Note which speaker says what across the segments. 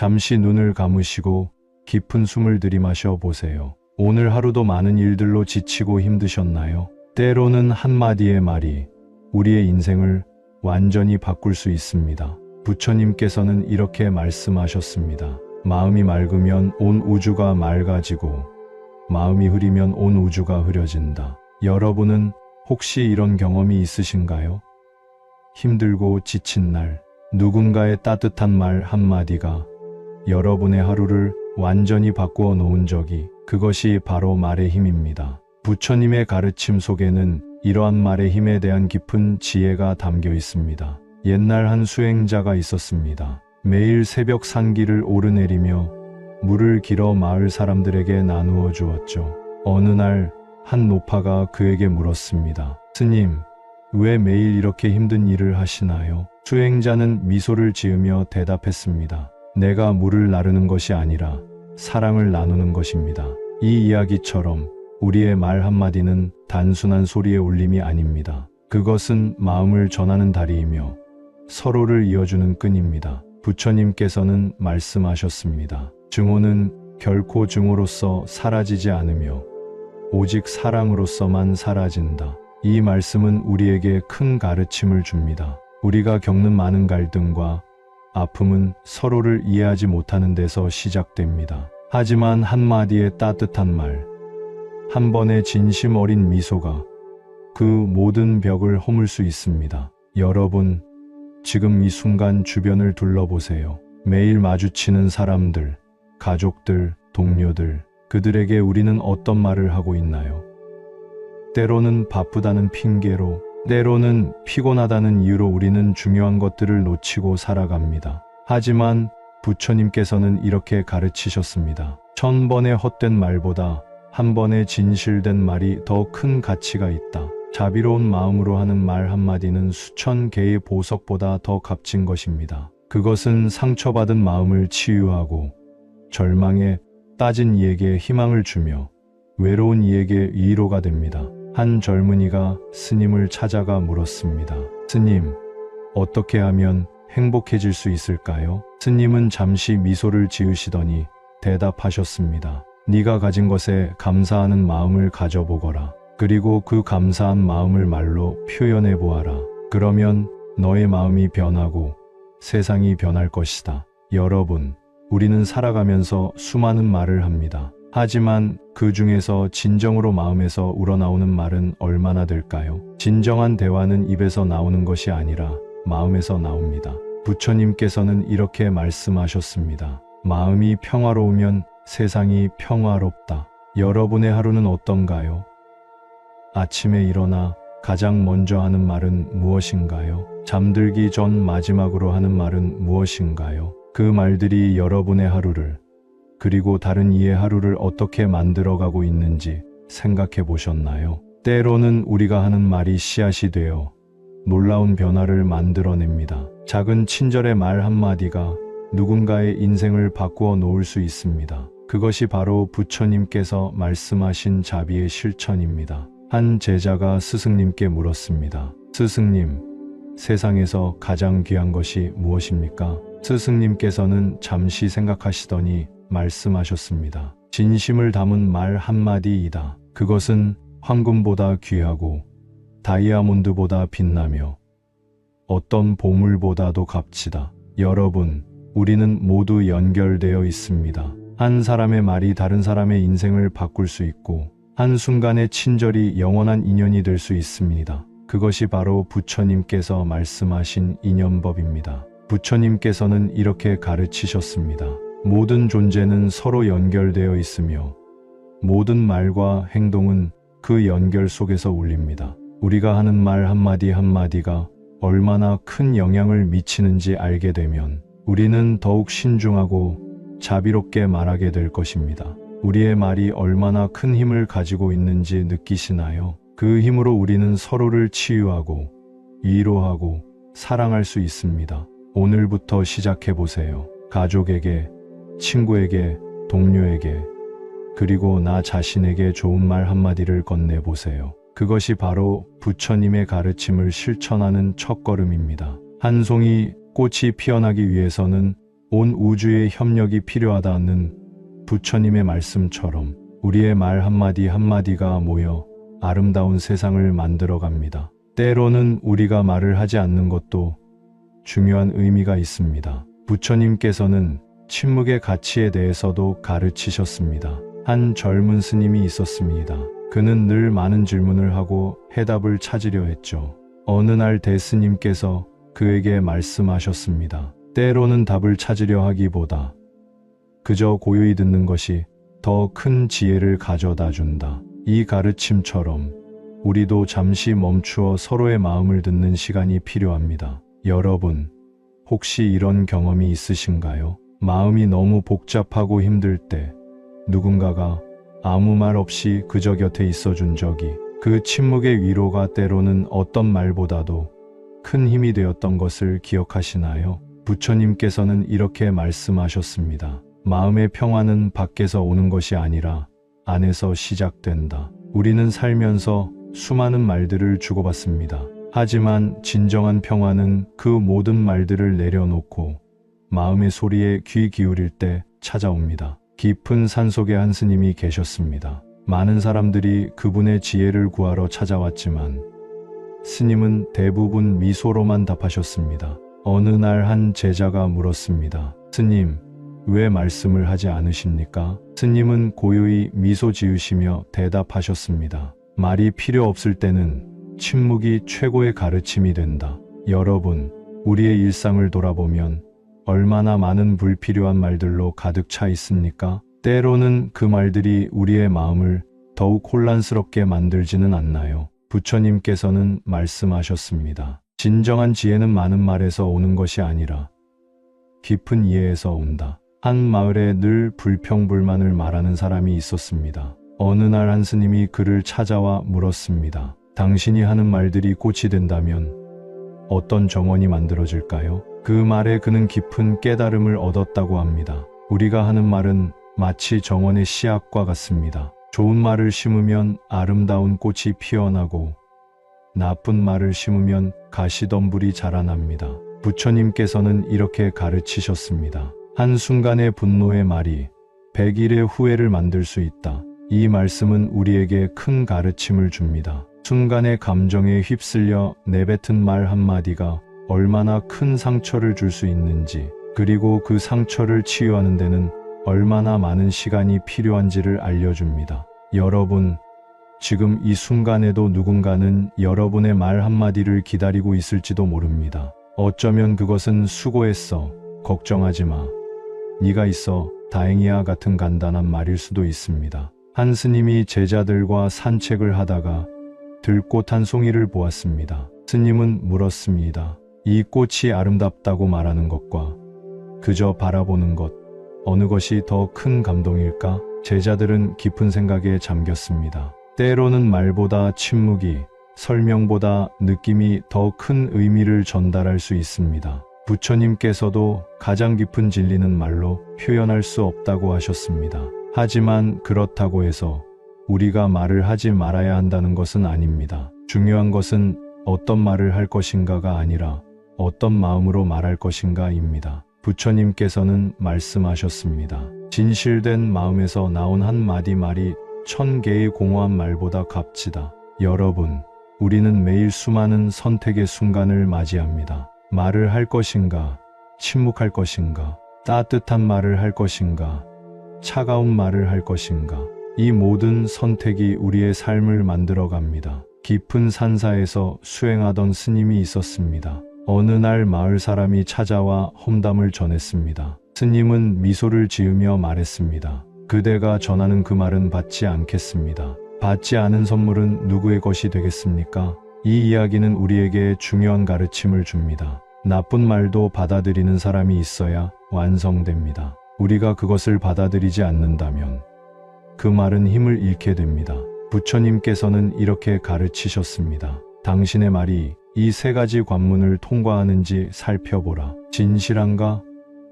Speaker 1: 잠시 눈을 감으시고 깊은 숨을 들이마셔 보세요. 오늘 하루도 많은 일들로 지치고 힘드셨나요? 때로는 한마디의 말이 우리의 인생을 완전히 바꿀 수 있습니다. 부처님께서는 이렇게 말씀하셨습니다. 마음이 맑으면 온 우주가 맑아지고 마음이 흐리면 온 우주가 흐려진다. 여러분은 혹시 이런 경험이 있으신가요? 힘들고 지친 날, 누군가의 따뜻한 말 한마디가 여러분의 하루를 완전히 바꾸어 놓은 적이, 그것이 바로 말의 힘입니다. 부처님의 가르침 속에는 이러한 말의 힘에 대한 깊은 지혜가 담겨 있습니다. 옛날 한 수행자가 있었습니다. 매일 새벽 산길을 오르내리며 물을 길어 마을 사람들에게 나누어 주었죠. 어느 날 한 노파가 그에게 물었습니다. 스님, 왜 매일 이렇게 힘든 일을 하시나요? 수행자는 미소를 지으며 대답했습니다. 내가 물을 나르는 것이 아니라 사랑을 나누는 것입니다. 이 이야기처럼 우리의 말 한마디는 단순한 소리의 울림이 아닙니다. 그것은 마음을 전하는 다리이며 서로를 이어주는 끈입니다. 부처님께서는 말씀하셨습니다. 증오는 결코 증오로서 사라지지 않으며 오직 사랑으로서만 사라진다. 이 말씀은 우리에게 큰 가르침을 줍니다. 우리가 겪는 많은 갈등과 아픔은 서로를 이해하지 못하는 데서 시작됩니다. 하지만 한마디의 따뜻한 말, 한 번의 진심 어린 미소가 그 모든 벽을 허물 수 있습니다. 여러분, 지금 이 순간 주변을 둘러보세요. 매일 마주치는 사람들, 가족들, 동료들, 그들에게 우리는 어떤 말을 하고 있나요? 때로는 바쁘다는 핑계로, 때로는 피곤하다는 이유로 우리는 중요한 것들을 놓치고 살아갑니다. 하지만 부처님께서는 이렇게 가르치셨습니다. 1000번의 헛된 말보다 한 번의 진실된 말이 더 큰 가치가 있다. 자비로운 마음으로 하는 말 한마디는 수천 개의 보석보다 더 값진 것입니다. 그것은 상처받은 마음을 치유하고 절망에 빠진 이에게 희망을 주며 외로운 이에게 위로가 됩니다. 한 젊은이가 스님을 찾아가 물었습니다. 스님, 어떻게 하면 행복해질 수 있을까요? 스님은 잠시 미소를 지으시더니 대답하셨습니다. 네가 가진 것에 감사하는 마음을 가져보거라. 그리고 그 감사한 마음을 말로 표현해 보아라. 그러면 너의 마음이 변하고 세상이 변할 것이다. 여러분, 우리는 살아가면서 수많은 말을 합니다. 하지만 그 중에서 진정으로 마음에서 우러나오는 말은 얼마나 될까요? 진정한 대화는 입에서 나오는 것이 아니라 마음에서 나옵니다. 부처님께서는 이렇게 말씀하셨습니다. 마음이 평화로우면 세상이 평화롭다. 여러분의 하루는 어떤가요? 아침에 일어나 가장 먼저 하는 말은 무엇인가요? 잠들기 전 마지막으로 하는 말은 무엇인가요? 그 말들이 여러분의 하루를, 그리고 다른 이의 하루를 어떻게 만들어가고 있는지 생각해 보셨나요? 때로는 우리가 하는 말이 씨앗이 되어 놀라운 변화를 만들어냅니다. 작은 친절의 말 한마디가 누군가의 인생을 바꾸어 놓을 수 있습니다. 그것이 바로 부처님께서 말씀하신 자비의 실천입니다. 한 제자가 스승님께 물었습니다. 스승님, 세상에서 가장 귀한 것이 무엇입니까? 스승님께서는 잠시 생각하시더니 말씀하셨습니다. 진심을 담은 말 한마디이다. 그것은 황금보다 귀하고 다이아몬드보다 빛나며 어떤 보물보다도 값지다. 여러분, 우리는 모두 연결되어 있습니다. 한 사람의 말이 다른 사람의 인생을 바꿀 수 있고 한순간의 친절이 영원한 인연이 될 수 있습니다. 그것이 바로 부처님께서 말씀하신 인연법입니다. 부처님께서는 이렇게 가르치셨습니다. 모든 존재는 서로 연결되어 있으며 모든 말과 행동은 그 연결 속에서 울립니다. 우리가 하는 말 한마디 한마디가 얼마나 큰 영향을 미치는지 알게 되면 우리는 더욱 신중하고 자비롭게 말하게 될 것입니다. 우리의 말이 얼마나 큰 힘을 가지고 있는지 느끼시나요? 그 힘으로 우리는 서로를 치유하고 위로하고 사랑할 수 있습니다. 오늘부터 시작해보세요. 가족에게, 친구에게, 동료에게, 그리고 나 자신에게 좋은 말 한마디를 건네보세요. 그것이 바로 부처님의 가르침을 실천하는 첫걸음입니다. 한 송이 꽃이 피어나기 위해서는 온 우주의 협력이 필요하다는 부처님의 말씀처럼 우리의 말 한마디 한마디가 모여 아름다운 세상을 만들어 갑니다. 때로는 우리가 말을 하지 않는 것도 중요한 의미가 있습니다. 부처님께서는 침묵의 가치에 대해서도 가르치셨습니다. 한 젊은 스님이 있었습니다. 그는 늘 많은 질문을 하고 해답을 찾으려 했죠. 어느 날 대스님께서 그에게 말씀하셨습니다. 때로는 답을 찾으려 하기보다 그저 고요히 듣는 것이 더 큰 지혜를 가져다 준다. 이 가르침처럼 우리도 잠시 멈추어 서로의 마음을 듣는 시간이 필요합니다. 여러분, 혹시 이런 경험이 있으신가요? 마음이 너무 복잡하고 힘들 때 누군가가 아무 말 없이 그저 곁에 있어준 적이, 그 침묵의 위로가 때로는 어떤 말보다도 큰 힘이 되었던 것을 기억하시나요? 부처님께서는 이렇게 말씀하셨습니다. 마음의 평화는 밖에서 오는 것이 아니라 안에서 시작된다. 우리는 살면서 수많은 말들을 주고받습니다. 하지만 진정한 평화는 그 모든 말들을 내려놓고 마음의 소리에 귀 기울일 때 찾아옵니다. 깊은 산속에 한 스님이 계셨습니다. 많은 사람들이 그분의 지혜를 구하러 찾아왔지만 스님은 대부분 미소로만 답하셨습니다. 어느 날 한 제자가 물었습니다. 스님, 왜 말씀을 하지 않으십니까? 스님은 고요히 미소 지으시며 대답하셨습니다. 말이 필요 없을 때는 침묵이 최고의 가르침이 된다. 여러분, 우리의 일상을 돌아보면 얼마나 많은 불필요한 말들로 가득 차 있습니까? 때로는 그 말들이 우리의 마음을 더욱 혼란스럽게 만들지는 않나요? 부처님께서는 말씀하셨습니다. 진정한 지혜는 많은 말에서 오는 것이 아니라 깊은 이해에서 온다. 한 마을에 늘 불평불만을 말하는 사람이 있었습니다. 어느 날 한 스님이 그를 찾아와 물었습니다. 당신이 하는 말들이 꽃이 된다면 어떤 정원이 만들어질까요? 그 말에 그는 깊은 깨달음을 얻었다고 합니다. 우리가 하는 말은 마치 정원의 씨앗과 같습니다. 좋은 말을 심으면 아름다운 꽃이 피어나고 나쁜 말을 심으면 가시덤불이 자라납니다. 부처님께서는 이렇게 가르치셨습니다. 한순간의 분노의 말이 100일의 후회를 만들 수 있다. 이 말씀은 우리에게 큰 가르침을 줍니다. 순간의 감정에 휩쓸려 내뱉은 말 한마디가 얼마나 큰 상처를 줄 수 있는지, 그리고 그 상처를 치유하는 데는 얼마나 많은 시간이 필요한지를 알려줍니다. 여러분, 지금 이 순간에도 누군가는 여러분의 말 한마디를 기다리고 있을지도 모릅니다. 어쩌면 그것은 수고했어, 걱정하지 마, 네가 있어 다행이야 같은 간단한 말일 수도 있습니다. 한 스님이 제자들과 산책을 하다가 들꽃 한 송이를 보았습니다. 스님은 물었습니다. 이 꽃이 아름답다고 말하는 것과 그저 바라보는 것, 어느 것이 더 큰 감동일까? 제자들은 깊은 생각에 잠겼습니다. 때로는 말보다 침묵이, 설명보다 느낌이 더 큰 의미를 전달할 수 있습니다. 부처님께서도 가장 깊은 진리는 말로 표현할 수 없다고 하셨습니다. 하지만 그렇다고 해서 우리가 말을 하지 말아야 한다는 것은 아닙니다. 중요한 것은 어떤 말을 할 것인가가 아니라 어떤 마음으로 말할 것인가입니다. 부처님께서는 말씀하셨습니다. 진실된 마음에서 나온 한마디 말이 1000개의 공허한 말보다 값지다. 여러분, 우리는 매일 수많은 선택의 순간을 맞이합니다. 말을 할 것인가, 침묵할 것인가, 따뜻한 말을 할 것인가, 차가운 말을 할 것인가. 이 모든 선택이 우리의 삶을 만들어 갑니다. 깊은 산사에서 수행하던 스님이 있었습니다. 어느 날 마을 사람이 찾아와 험담을 전했습니다. 스님은 미소를 지으며 말했습니다. 그대가 전하는 그 말은 받지 않겠습니다. 받지 않은 선물은 누구의 것이 되겠습니까? 이 이야기는 우리에게 중요한 가르침을 줍니다. 나쁜 말도 받아들이는 사람이 있어야 완성됩니다. 우리가 그것을 받아들이지 않는다면 그 말은 힘을 잃게 됩니다. 부처님께서는 이렇게 가르치셨습니다. 당신의 말이 이 3가지 관문을 통과하는지 살펴보라. 진실한가?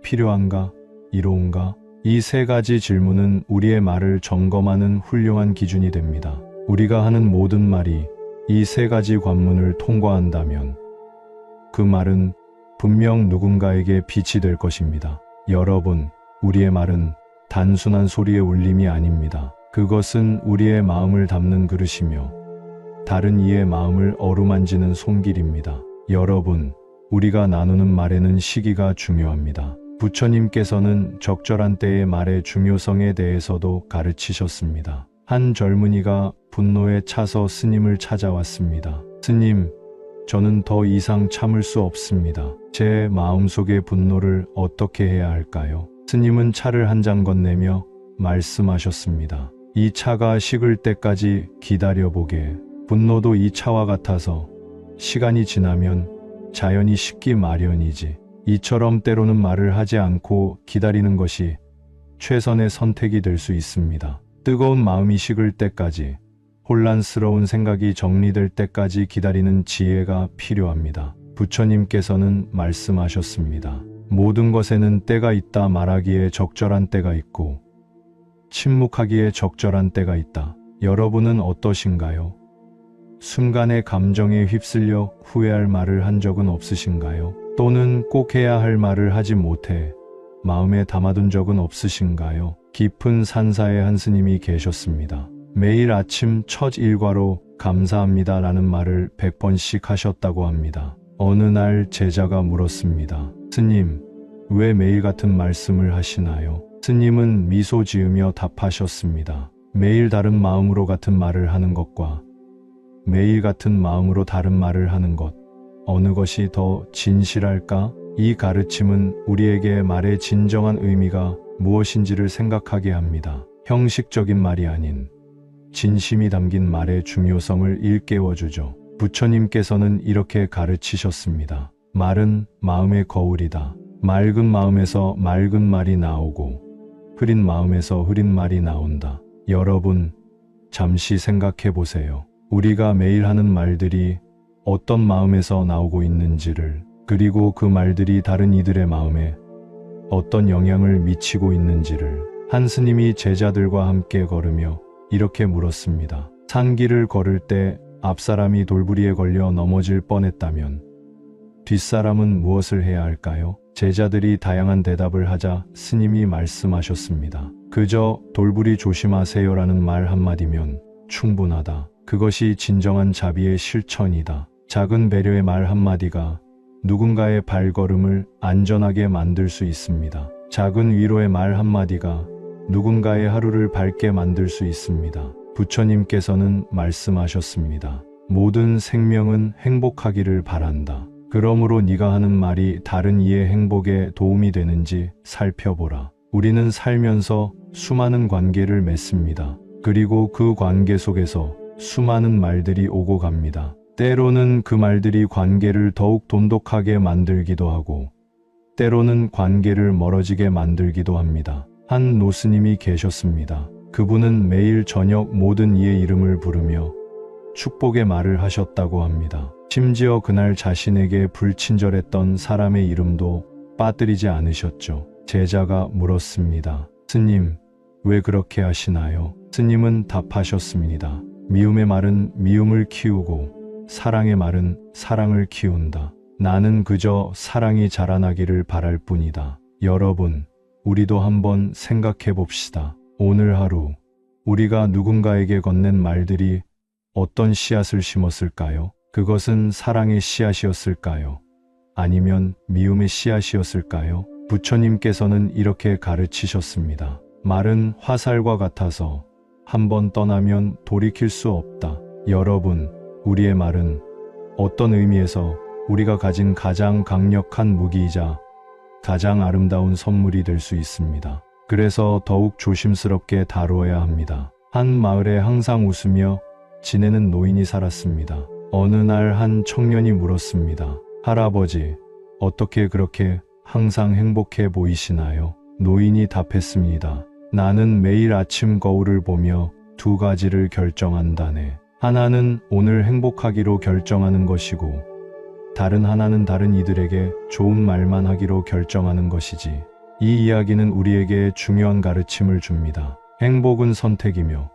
Speaker 1: 필요한가? 이로운가? 이 3가지 질문은 우리의 말을 점검하는 훌륭한 기준이 됩니다. 우리가 하는 모든 말이 이 3가지 관문을 통과한다면 그 말은 분명 누군가에게 빛이 될 것입니다. 여러분, 우리의 말은 단순한 소리의 울림이 아닙니다. 그것은 우리의 마음을 담는 그릇이며 다른 이의 마음을 어루만지는 손길입니다. 여러분, 우리가 나누는 말에는 시기가 중요합니다. 부처님께서는 적절한 때의 말의 중요성에 대해서도 가르치셨습니다. 한 젊은이가 분노에 차서 스님을 찾아왔습니다. 스님, 저는 더 이상 참을 수 없습니다. 제 마음속의 분노를 어떻게 해야 할까요? 스님은 차를 한 잔 건네며 말씀하셨습니다. 이 차가 식을 때까지 기다려보게. 분노도 이 차와 같아서 시간이 지나면 자연히 식기 마련이지. 이처럼 때로는 말을 하지 않고 기다리는 것이 최선의 선택이 될 수 있습니다. 뜨거운 마음이 식을 때까지, 혼란스러운 생각이 정리될 때까지 기다리는 지혜가 필요합니다. 부처님께서는 말씀하셨습니다. 모든 것에는 때가 있다. 말하기에 적절한 때가 있고 침묵하기에 적절한 때가 있다. 여러분은 어떠신가요? 순간의 감정에 휩쓸려 후회할 말을 한 적은 없으신가요? 또는 꼭 해야 할 말을 하지 못해 마음에 담아둔 적은 없으신가요? 깊은 산사의 한 스님이 계셨습니다. 매일 아침 첫 일과로 감사합니다 라는 말을 100번씩 하셨다고 합니다. 어느 날 제자가 물었습니다. 스님, 왜 매일 같은 말씀을 하시나요? 스님은 미소 지으며 답하셨습니다. 매일 다른 마음으로 같은 말을 하는 것과 매일 같은 마음으로 다른 말을 하는 것, 어느 것이 더 진실할까? 이 가르침은 우리에게 말의 진정한 의미가 무엇인지를 생각하게 합니다. 형식적인 말이 아닌 진심이 담긴 말의 중요성을 일깨워주죠. 부처님께서는 이렇게 가르치셨습니다. 말은 마음의 거울이다. 맑은 마음에서 맑은 말이 나오고 흐린 마음에서 흐린 말이 나온다. 여러분, 잠시 생각해 보세요. 우리가 매일 하는 말들이 어떤 마음에서 나오고 있는지를, 그리고 그 말들이 다른 이들의 마음에 어떤 영향을 미치고 있는지를. 한 스님이 제자들과 함께 걸으며 이렇게 물었습니다. 산길을 걸을 때 앞사람이 돌부리에 걸려 넘어질 뻔했다면 뒷사람은 무엇을 해야 할까요? 제자들이 다양한 대답을 하자 스님이 말씀하셨습니다. 그저 돌부리 조심하세요라는 말 한마디면 충분하다. 그것이 진정한 자비의 실천이다. 작은 배려의 말 한마디가 누군가의 발걸음을 안전하게 만들 수 있습니다. 작은 위로의 말 한마디가 누군가의 하루를 밝게 만들 수 있습니다. 부처님께서는 말씀하셨습니다. 모든 생명은 행복하기를 바란다. 그러므로 네가 하는 말이 다른 이의 행복에 도움이 되는지 살펴보라. 우리는 살면서 수많은 관계를 맺습니다. 그리고 그 관계 속에서 수많은 말들이 오고 갑니다. 때로는 그 말들이 관계를 더욱 돈독하게 만들기도 하고 때로는 관계를 멀어지게 만들기도 합니다. 한 노스님이 계셨습니다. 그분은 매일 저녁 모든 이의 이름을 부르며 축복의 말을 하셨다고 합니다. 심지어 그날 자신에게 불친절했던 사람의 이름도 빠뜨리지 않으셨죠. 제자가 물었습니다. 스님, 왜 그렇게 하시나요? 스님은 답하셨습니다. 미움의 말은 미움을 키우고 사랑의 말은 사랑을 키운다. 나는 그저 사랑이 자라나기를 바랄 뿐이다. 여러분, 우리도 한번 생각해 봅시다. 오늘 하루 우리가 누군가에게 건넨 말들이 어떤 씨앗을 심었을까요? 그것은 사랑의 씨앗이었을까요? 아니면 미움의 씨앗이었을까요? 부처님께서는 이렇게 가르치셨습니다. 말은 화살과 같아서 한번 떠나면 돌이킬 수 없다. 여러분, 우리의 말은 어떤 의미에서 우리가 가진 가장 강력한 무기이자 가장 아름다운 선물이 될 수 있습니다. 그래서 더욱 조심스럽게 다루어야 합니다. 한 마을에 항상 웃으며 지내는 노인이 살았습니다. 어느 날 한 청년이 물었습니다. 할아버지, 어떻게 그렇게 항상 행복해 보이시나요? 노인이 답했습니다. 나는 매일 아침 거울을 보며 두 가지를 결정한다네. 하나는 오늘 행복하기로 결정하는 것이고 다른 하나는 다른 이들에게 좋은 말만 하기로 결정하는 것이지. 이 이야기는 우리에게 중요한 가르침을 줍니다. 행복은 선택이며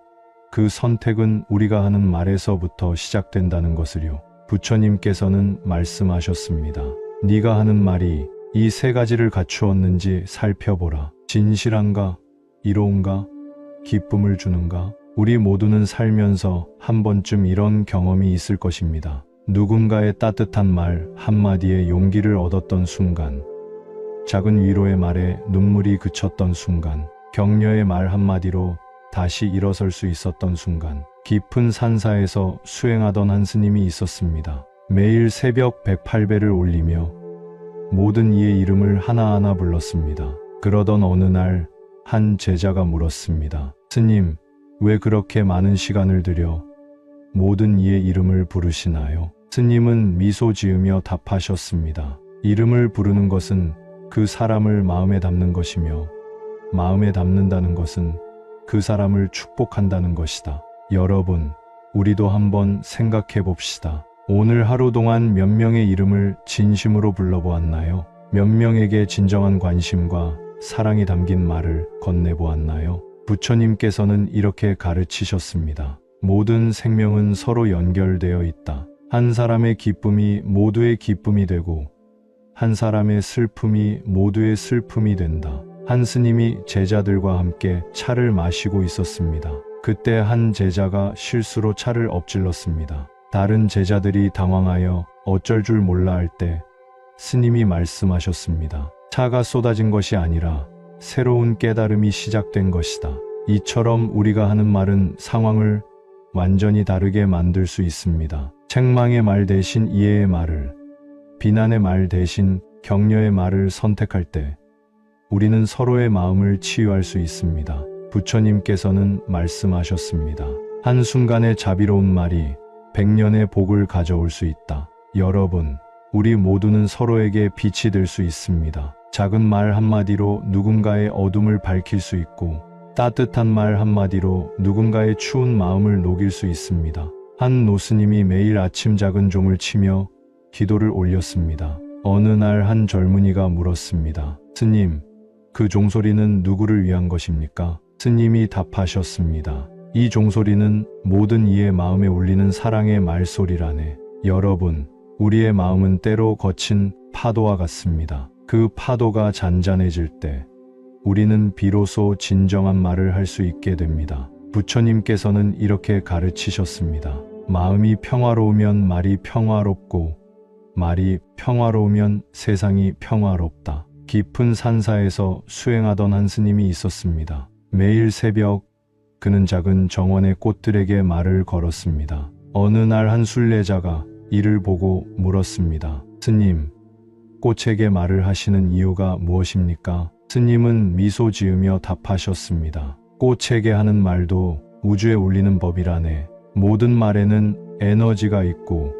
Speaker 1: 그 선택은 우리가 하는 말에서부터 시작된다는 것을요. 부처님께서는 말씀하셨습니다. 네가 하는 말이 이 세 가지를 갖추었는지 살펴보라. 진실한가? 이로운가? 기쁨을 주는가? 우리 모두는 살면서 한 번쯤 이런 경험이 있을 것입니다. 누군가의 따뜻한 말 한마디에 용기를 얻었던 순간, 작은 위로의 말에 눈물이 그쳤던 순간, 격려의 말 한마디로 다시 일어설 수 있었던 순간, 깊은 산사에서 수행하던 한 스님이 있었습니다. 매일 새벽 108배를 올리며 모든 이의 이름을 하나하나 불렀습니다. 그러던 어느 날 한 제자가 물었습니다. 스님, 왜 그렇게 많은 시간을 들여 모든 이의 이름을 부르시나요? 스님은 미소 지으며 답하셨습니다. 이름을 부르는 것은 그 사람을 마음에 담는 것이며, 마음에 담는다는 것은 그 사람을 축복한다는 것이다. 여러분, 우리도 한번 생각해 봅시다. 오늘 하루 동안 몇 명의 이름을 진심으로 불러보았나요? 몇 명에게 진정한 관심과 사랑이 담긴 말을 건네보았나요? 부처님께서는 이렇게 가르치셨습니다. 모든 생명은 서로 연결되어 있다. 한 사람의 기쁨이 모두의 기쁨이 되고, 한 사람의 슬픔이 모두의 슬픔이 된다. 한 스님이 제자들과 함께 차를 마시고 있었습니다. 그때 한 제자가 실수로 차를 엎질렀습니다. 다른 제자들이 당황하여 어쩔 줄 몰라 할 때 스님이 말씀하셨습니다. 차가 쏟아진 것이 아니라 새로운 깨달음이 시작된 것이다. 이처럼 우리가 하는 말은 상황을 완전히 다르게 만들 수 있습니다. 책망의 말 대신 이해의 말을, 비난의 말 대신 격려의 말을 선택할 때 우리는 서로의 마음을 치유할 수 있습니다. 부처님께서는 말씀하셨습니다. 한순간의 자비로운 말이 100년의 복을 가져올 수 있다. 여러분, 우리 모두는 서로에게 빛이 될 수 있습니다. 작은 말 한마디로 누군가의 어둠을 밝힐 수 있고, 따뜻한 말 한마디로 누군가의 추운 마음을 녹일 수 있습니다. 한 노스님이 매일 아침 작은 종을 치며 기도를 올렸습니다. 어느 날 한 젊은이가 물었습니다. 스님, 그 종소리는 누구를 위한 것입니까? 스님이 답하셨습니다. 이 종소리는 모든 이의 마음에 울리는 사랑의 말소리라네. 여러분, 우리의 마음은 때로 거친 파도와 같습니다. 그 파도가 잔잔해질 때 우리는 비로소 진정한 말을 할 수 있게 됩니다. 부처님께서는 이렇게 가르치셨습니다. 마음이 평화로우면 말이 평화롭고, 말이 평화로우면 세상이 평화롭다. 깊은 산사에서 수행하던 한 스님이 있었습니다. 매일 새벽 그는 작은 정원의 꽃들에게 말을 걸었습니다. 어느 날 한 순례자가 이를 보고 물었습니다. 스님, 꽃에게 말을 하시는 이유가 무엇입니까? 스님은 미소 지으며 답하셨습니다. 꽃에게 하는 말도 우주에 울리는 법이라네. 모든 말에는 에너지가 있고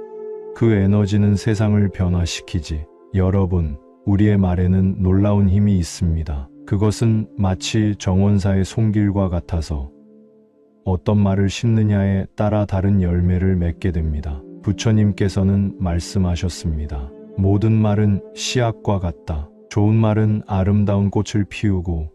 Speaker 1: 그 에너지는 세상을 변화시키지. 여러분, 우리의 말에는 놀라운 힘이 있습니다. 그것은 마치 정원사의 손길과 같아서 어떤 말을 심느냐에 따라 다른 열매를 맺게 됩니다. 부처님께서는 말씀하셨습니다. 모든 말은 씨앗과 같다. 좋은 말은 아름다운 꽃을 피우고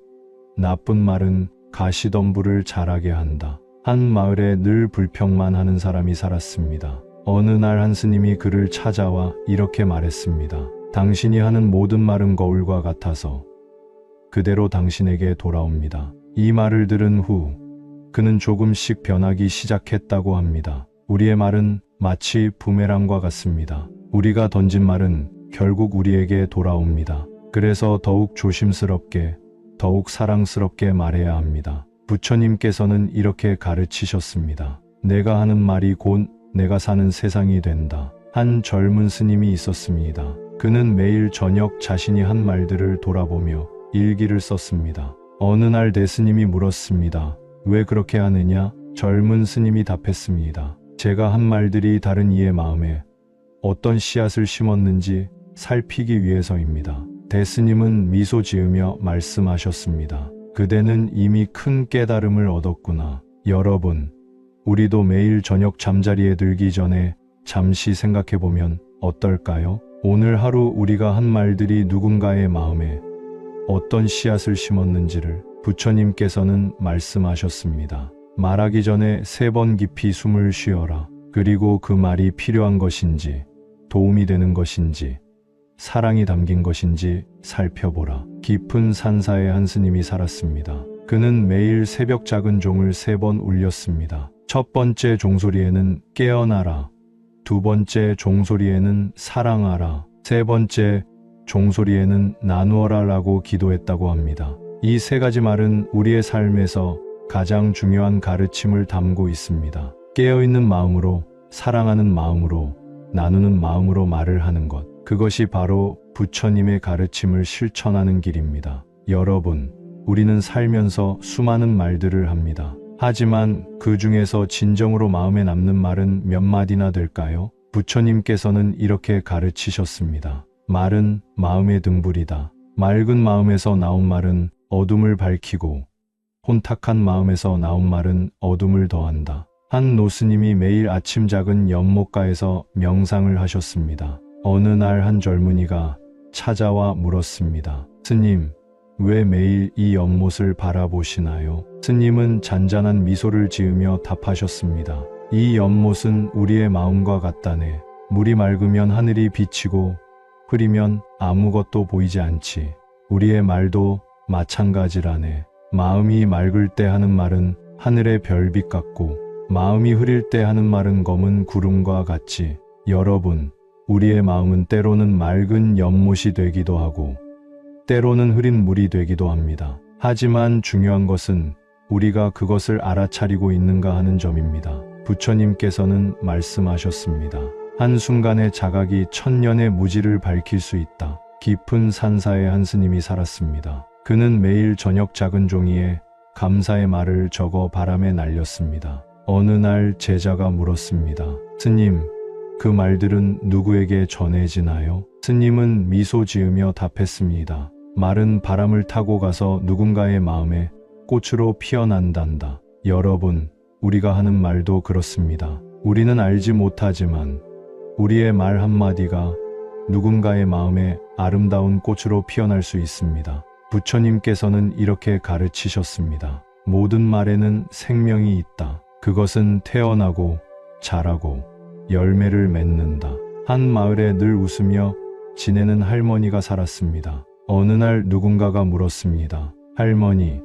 Speaker 1: 나쁜 말은 가시덤불을 자라게 한다. 한 마을에 늘 불평만 하는 사람이 살았습니다. 어느 날 한 스님이 그를 찾아와 이렇게 말했습니다. 당신이 하는 모든 말은 거울과 같아서 그대로 당신에게 돌아옵니다. 이 말을 들은 후 그는 조금씩 변하기 시작했다고 합니다. 우리의 말은 마치 부메랑과 같습니다. 우리가 던진 말은 결국 우리에게 돌아옵니다. 그래서 더욱 조심스럽게, 더욱 사랑스럽게 말해야 합니다. 부처님께서는 이렇게 가르치셨습니다. 내가 하는 말이 곧 내가 사는 세상이 된다. 한 젊은 스님이 있었습니다. 그는 매일 저녁 자신이 한 말들을 돌아보며 일기를 썼습니다. 어느 날 대스님이 물었습니다. 왜 그렇게 하느냐? 젊은 스님이 답했습니다. 제가 한 말들이 다른 이의 마음에 어떤 씨앗을 심었는지 살피기 위해서입니다. 대스님은 미소 지으며 말씀하셨습니다. 그대는 이미 큰 깨달음을 얻었구나. 여러분, 우리도 매일 저녁 잠자리에 들기 전에 잠시 생각해보면 어떨까요? 오늘 하루 우리가 한 말들이 누군가의 마음에 어떤 씨앗을 심었는지를 부처님께서는 말씀하셨습니다. 말하기 전에 3번 깊이 숨을 쉬어라. 그리고 그 말이 필요한 것인지, 도움이 되는 것인지, 사랑이 담긴 것인지 살펴보라. 깊은 산사에 한 스님이 살았습니다. 그는 매일 새벽 작은 종을 3번 울렸습니다. 첫 번째 종소리에는 깨어나라, 두 번째 종소리에는 사랑하라, 세 번째 종소리에는 나누어라 라고 기도했다고 합니다. 이 3가지 말은 우리의 삶에서 가장 중요한 가르침을 담고 있습니다. 깨어있는 마음으로, 사랑하는 마음으로, 나누는 마음으로 말을 하는 것. 그것이 바로 부처님의 가르침을 실천하는 길입니다. 여러분, 우리는 살면서 수많은 말들을 합니다. 하지만 그 중에서 진정으로 마음에 남는 말은 몇 마디나 될까요? 부처님께서는 이렇게 가르치셨습니다. 말은 마음의 등불이다. 맑은 마음에서 나온 말은 어둠을 밝히고 혼탁한 마음에서 나온 말은 어둠을 더한다. 한 노스님이 매일 아침 작은 연못가에서 명상을 하셨습니다. 어느 날 한 젊은이가 찾아와 물었습니다. 스님, 왜 매일 이 연못을 바라보시나요? 스님은 잔잔한 미소를 지으며 답하셨습니다. 이 연못은 우리의 마음과 같다네. 물이 맑으면 하늘이 비치고 흐리면 아무것도 보이지 않지. 우리의 말도 마찬가지라네. 마음이 맑을 때 하는 말은 하늘의 별빛 같고 마음이 흐릴 때 하는 말은 검은 구름과 같지. 여러분, 우리의 마음은 때로는 맑은 연못이 되기도 하고 때로는 흐린 물이 되기도 합니다. 하지만 중요한 것은 우리가 그것을 알아차리고 있는가 하는 점입니다. 부처님께서는 말씀하셨습니다. 한순간의 자각이 천년의 무지를 밝힐 수 있다. 깊은 산사에 한 스님이 살았습니다. 그는 매일 저녁 작은 종이에 감사의 말을 적어 바람에 날렸습니다. 어느 날 제자가 물었습니다. 스님, 그 말들은 누구에게 전해지나요? 스님은 미소 지으며 답했습니다. 말은 바람을 타고 가서 누군가의 마음에 꽃으로 피어난단다. 여러분, 우리가 하는 말도 그렇습니다. 우리는 알지 못하지만 우리의 말 한마디가 누군가의 마음에 아름다운 꽃으로 피어날 수 있습니다. 부처님께서는 이렇게 가르치셨습니다. 모든 말에는 생명이 있다. 그것은 태어나고 자라고 열매를 맺는다. 한 마을에 늘 웃으며 지내는 할머니가 살았습니다. 어느 날 누군가가 물었습니다. 할머니,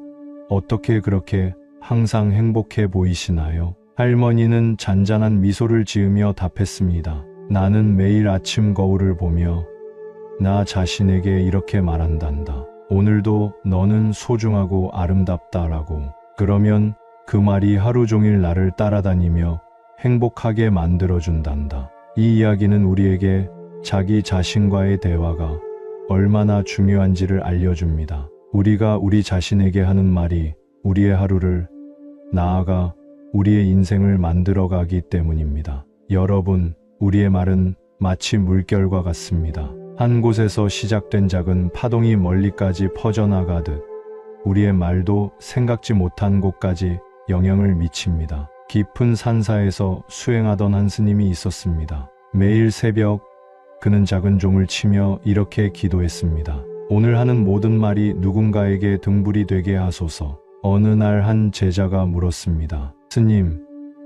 Speaker 1: 어떻게 그렇게 항상 행복해 보이시나요? 할머니는 잔잔한 미소를 지으며 답했습니다. 나는 매일 아침 거울을 보며 나 자신에게 이렇게 말한단다. 오늘도 너는 소중하고 아름답다라고. 그러면 그 말이 하루 종일 나를 따라다니며 행복하게 만들어준단다. 이 이야기는 우리에게 자기 자신과의 대화가 얼마나 중요한지를 알려줍니다. 우리가 우리 자신에게 하는 말이 우리의 하루를, 나아가 우리의 인생을 만들어가기 때문입니다. 여러분, 우리의 말은 마치 물결과 같습니다. 한 곳에서 시작된 작은 파동이 멀리까지 퍼져나가듯 우리의 말도 생각지 못한 곳까지 영향을 미칩니다. 깊은 산사에서 수행하던 한 스님이 있었습니다. 매일 새벽 그는 작은 종을 치며 이렇게 기도했습니다. 오늘 하는 모든 말이 누군가에게 등불이 되게 하소서. 어느 날 한 제자가 물었습니다. 스님,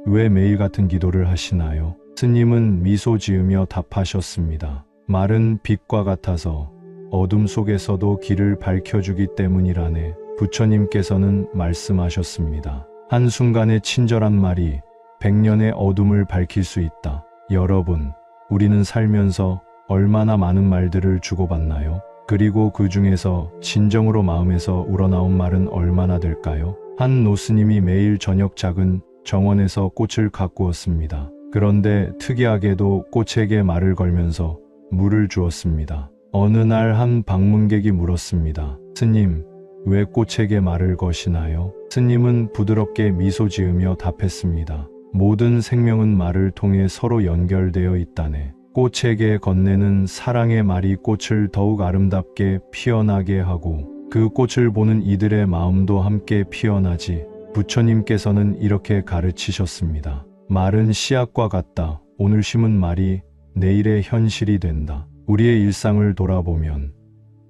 Speaker 1: 왜 매일 같은 기도를 하시나요? 스님은 미소 지으며 답하셨습니다. 말은 빛과 같아서 어둠 속에서도 길을 밝혀주기 때문이라네. 부처님께서는 말씀하셨습니다. 한순간의 친절한 말이 100년의 어둠을 밝힐 수 있다. 여러분, 우리는 살면서 얼마나 많은 말들을 주고받나요? 그리고 그 중에서 진정으로 마음에서 우러나온 말은 얼마나 될까요? 한 노스님이 매일 저녁 작은 정원에서 꽃을 가꾸었습니다. 그런데 특이하게도 꽃에게 말을 걸면서 물을 주었습니다. 어느 날 한 방문객이 물었습니다. 스님, 왜 꽃에게 말을 거시나요? 스님은 부드럽게 미소 지으며 답했습니다. 모든 생명은 말을 통해 서로 연결되어 있다네. 꽃에게 건네는 사랑의 말이 꽃을 더욱 아름답게 피어나게 하고 그 꽃을 보는 이들의 마음도 함께 피어나지. 부처님께서는 이렇게 가르치셨습니다. 말은 씨앗과 같다. 오늘 심은 말이 내일의 현실이 된다. 우리의 일상을 돌아보면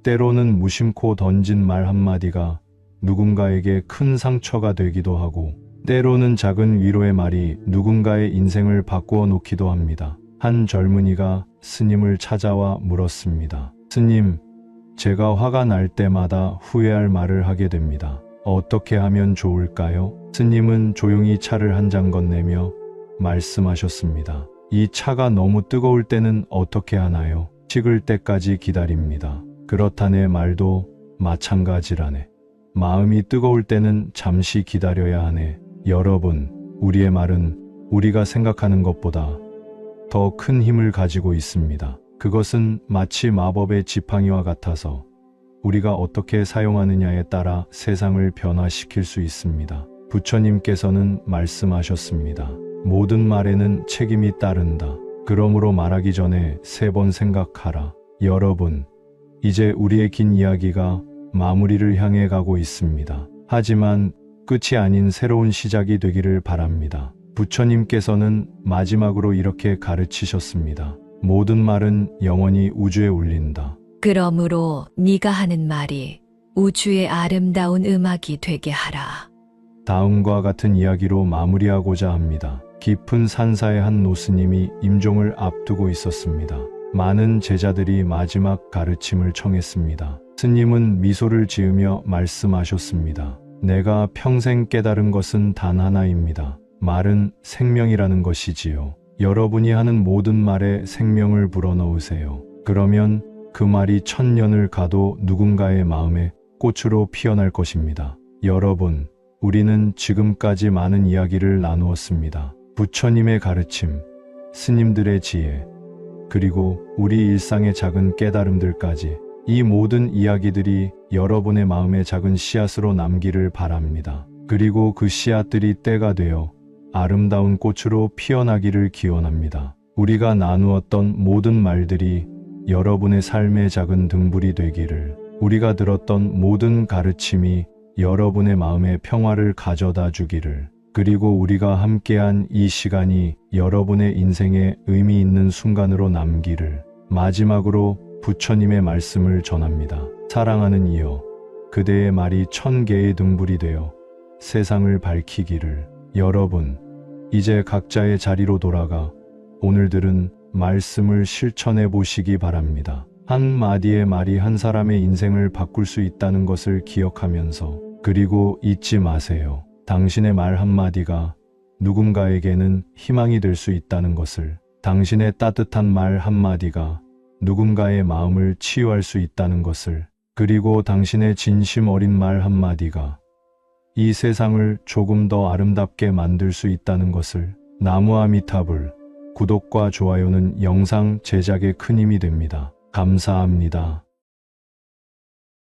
Speaker 1: 때로는 무심코 던진 말 한마디가 누군가에게 큰 상처가 되기도 하고 때로는 작은 위로의 말이 누군가의 인생을 바꾸어 놓기도 합니다. 한 젊은이가 스님을 찾아와 물었습니다. 스님, 제가 화가 날 때마다 후회할 말을 하게 됩니다. 어떻게 하면 좋을까요? 스님은 조용히 차를 한 잔 건네며 말씀하셨습니다. 이 차가 너무 뜨거울 때는 어떻게 하나요? 식을 때까지 기다립니다. 그렇다네 말도 마찬가지라네. 마음이 뜨거울 때는 잠시 기다려야 하네. 여러분, 우리의 말은 우리가 생각하는 것보다 더 큰 힘을 가지고 있습니다. 그것은 마치 마법의 지팡이와 같아서 우리가 어떻게 사용하느냐에 따라 세상을 변화시킬 수 있습니다. 부처님께서는 말씀하셨습니다. 모든 말에는 책임이 따른다. 그러므로 말하기 전에 3번 생각하라. 여러분, 이제 우리의 긴 이야기가 마무리를 향해 가고 있습니다. 하지만 끝이 아닌 새로운 시작이 되기를 바랍니다. 부처님께서는 마지막으로 이렇게 가르치셨습니다. 모든 말은 영원히 우주에 울린다.
Speaker 2: 그러므로 네가 하는 말이 우주의 아름다운 음악이 되게 하라.
Speaker 1: 다음과 같은 이야기로 마무리하고자 합니다. 깊은 산사의 한 노스님이 임종을 앞두고 있었습니다. 많은 제자들이 마지막 가르침을 청했습니다. 스님은 미소를 지으며 말씀하셨습니다. 내가 평생 깨달은 것은 단 하나입니다. 말은 생명이라는 것이지요. 여러분이 하는 모든 말에 생명을 불어넣으세요. 그러면 그 말이 1000년을 가도 누군가의 마음에 꽃으로 피어날 것입니다. 여러분, 우리는 지금까지 많은 이야기를 나누었습니다. 부처님의 가르침, 스님들의 지혜, 그리고 우리 일상의 작은 깨달음들까지 이 모든 이야기들이 여러분의 마음에 작은 씨앗으로 남기를 바랍니다. 그리고 그 씨앗들이 때가 되어 아름다운 꽃으로 피어나기를 기원합니다. 우리가 나누었던 모든 말들이 여러분의 삶의 작은 등불이 되기를, 우리가 들었던 모든 가르침이 여러분의 마음에 평화를 가져다 주기를, 그리고 우리가 함께한 이 시간이 여러분의 인생에 의미 있는 순간으로 남기를. 마지막으로 부처님의 말씀을 전합니다. 사랑하는 이여, 그대의 말이 1000개의 등불이 되어 세상을 밝히기를. 여러분, 이제 각자의 자리로 돌아가 오늘 들은 말씀을 실천해 보시기 바랍니다. 한마디의 말이 한 사람의 인생을 바꿀 수 있다는 것을 기억하면서, 그리고 잊지 마세요. 당신의 말 한마디가 누군가에게는 희망이 될 수 있다는 것을, 당신의 따뜻한 말 한마디가 누군가의 마음을 치유할 수 있다는 것을, 그리고 당신의 진심 어린 말 한마디가 이 세상을 조금 더 아름답게 만들 수 있다는 것을. 나무아미타불. 구독과 좋아요는 영상 제작에 큰 힘이 됩니다. 감사합니다.